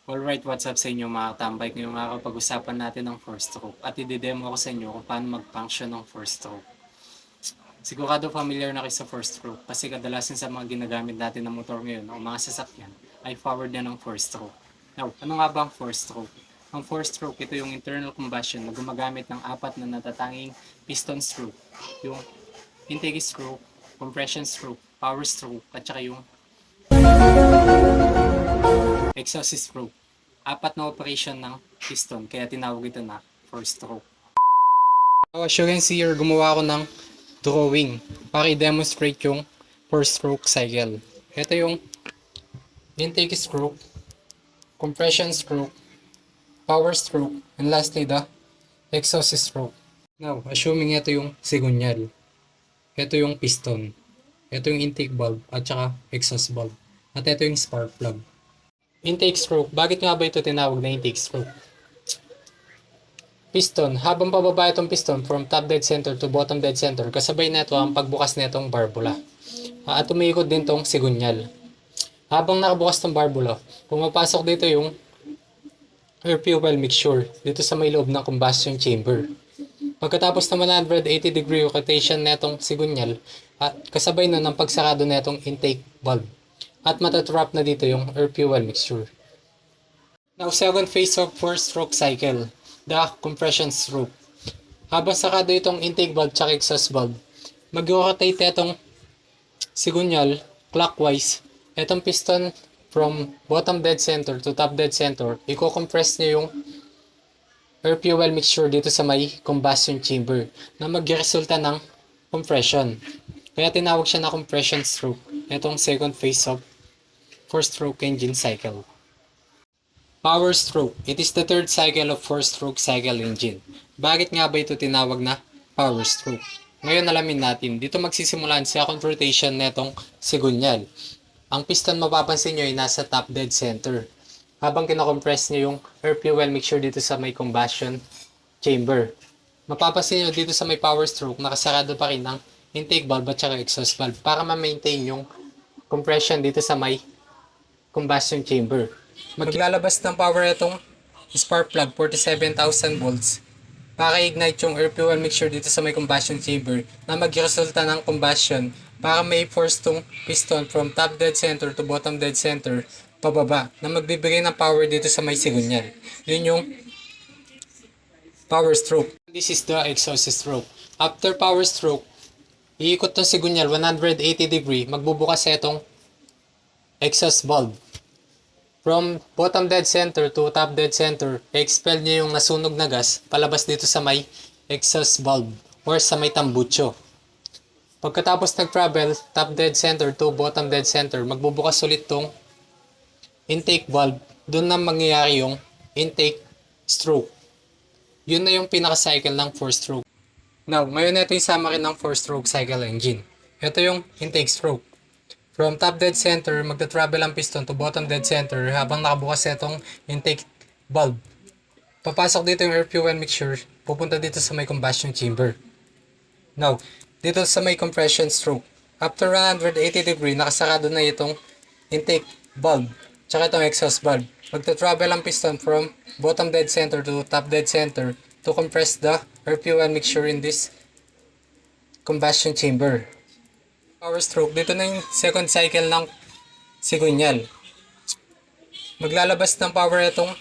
Alright, what's up sa inyo mga katambay? Ngayong pag-usapan natin ng first stroke at i-demo ko sa inyo kung paano mag-function ng first stroke. Sigurado familiar na kayo sa first stroke kasi kadalasan sa mga ginagamit natin ng motor ngayon o mga sasakyan ay powered na ng first stroke. Now, ano nga ba ang first stroke? Ang first stroke, ito yung internal combustion na gumagamit ng apat na natatanging piston stroke. Yung intake stroke, compression stroke, power stroke, at saka yung exhaust stroke. Apat na operation ng piston, kaya tinawag ito na first stroke. So, as you can see here, gumawa ako ng drawing para i-demonstrate yung first stroke cycle. Ito yung intake stroke, compression stroke, power stroke, and lastly the exhaust stroke. Now, assuming ito yung sigunyal, ito yung piston, ito yung intake valve at saka exhaust valve, at ito yung spark plug. Intake stroke. Bakit nga ba ito tinawag na intake stroke? Piston. Habang pababa itong piston from top dead center to bottom dead center, kasabay nito ang pagbukas nitong barbula. At umiikot din tong sigunyal. Habang nakabukas tong barbula, pumapasok dito yung air fuel mixture dito sa may loob ng combustion chamber. Pagkatapos ng 180 degree rotation netong sigunyal, at kasabay nun ang pagsarado netong intake valve. At matatrap na dito yung air fuel mixture. Now, second phase of first stroke cycle, the compression stroke. Habang sakado itong intake valve at exhaust valve, mag-rotate itong sigunyal clockwise. Itong piston from bottom dead center to top dead center, i-compress niya yung air fuel mixture dito sa may combustion chamber na mag-resulta ng compression. Kaya tinawag siya na compression stroke. Itong second phase of four-stroke engine cycle. Power stroke. It is the third cycle of four-stroke cycle engine. Bakit nga ba ito tinawag na power stroke? Ngayon alamin natin. Dito magsisimulan sa confrontation netong sigunyal. Ang piston mapapansin nyo ay nasa top dead center. Habang kinakompress nyo yung air fuel mixture dito sa may combustion chamber. Mapapansin nyo dito sa may power stroke, nakasarado pa rin ang intake valve at saka exhaust valve para ma-maintain yung compression dito sa may combustion chamber. Maglalabas ng power itong spark plug 47,000 volts para ignite yung air fuel mixture dito sa may combustion chamber na magresulta ng combustion para may force tong piston from top dead center to bottom dead center pababa na magbibigay ng power dito sa may sigunyal. Yun yung power stroke. This is the exhaust stroke. After power stroke, iikot tong sigunyal 180 degree, magbubukas itong exhaust valve. From bottom dead center to top dead center, expel niya yung nasunog na gas palabas dito sa may exhaust valve or sa may tambucho. Pagkatapos nag-travel top dead center to bottom dead center, magbubukas ulit tong intake valve. Doon na mangyayari yung intake stroke. Yun na yung pinaka-cycle ng four-stroke. Now, ngayon ito yung summary ng four-stroke cycle engine. Ito yung intake stroke. From top dead center, magta-travel ang piston to bottom dead center habang nakabukas itong intake valve. Papasok dito yung air fuel mixture, pupunta dito sa may combustion chamber. Now, dito sa may compression stroke. After 180 degree, nakasarado na itong intake valve, tsaka itong exhaust valve. Magta-travel ang piston from bottom dead center to top dead center to compress the air fuel mixture in this combustion chamber. Power stroke, dito na yung second cycle ng sigunyal. Maglalabas ng power itong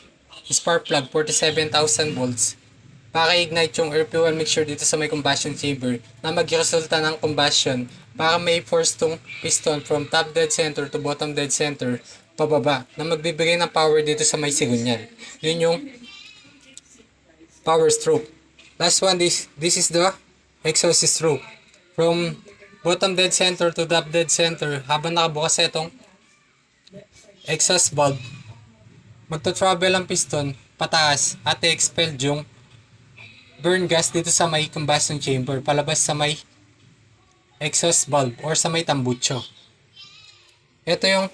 spark plug 47,000 volts para ignite yung air fuel mixture dito sa may combustion chamber na magresulta ng combustion para may force tong piston from top dead center to bottom dead center pababa na magbibigay ng power dito sa may sigunyal. Yun yung power stroke. Last one, this is the exhaust stroke. From bottom dead center to top dead center, habang nakabukas itong exhaust valve, magta-travel ang piston pataas at i-expel yung burn gas dito sa may combustion chamber palabas sa may exhaust valve or sa may tambucho. Ito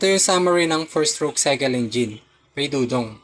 yung summary ng four-stroke cycle engine. May Dudong.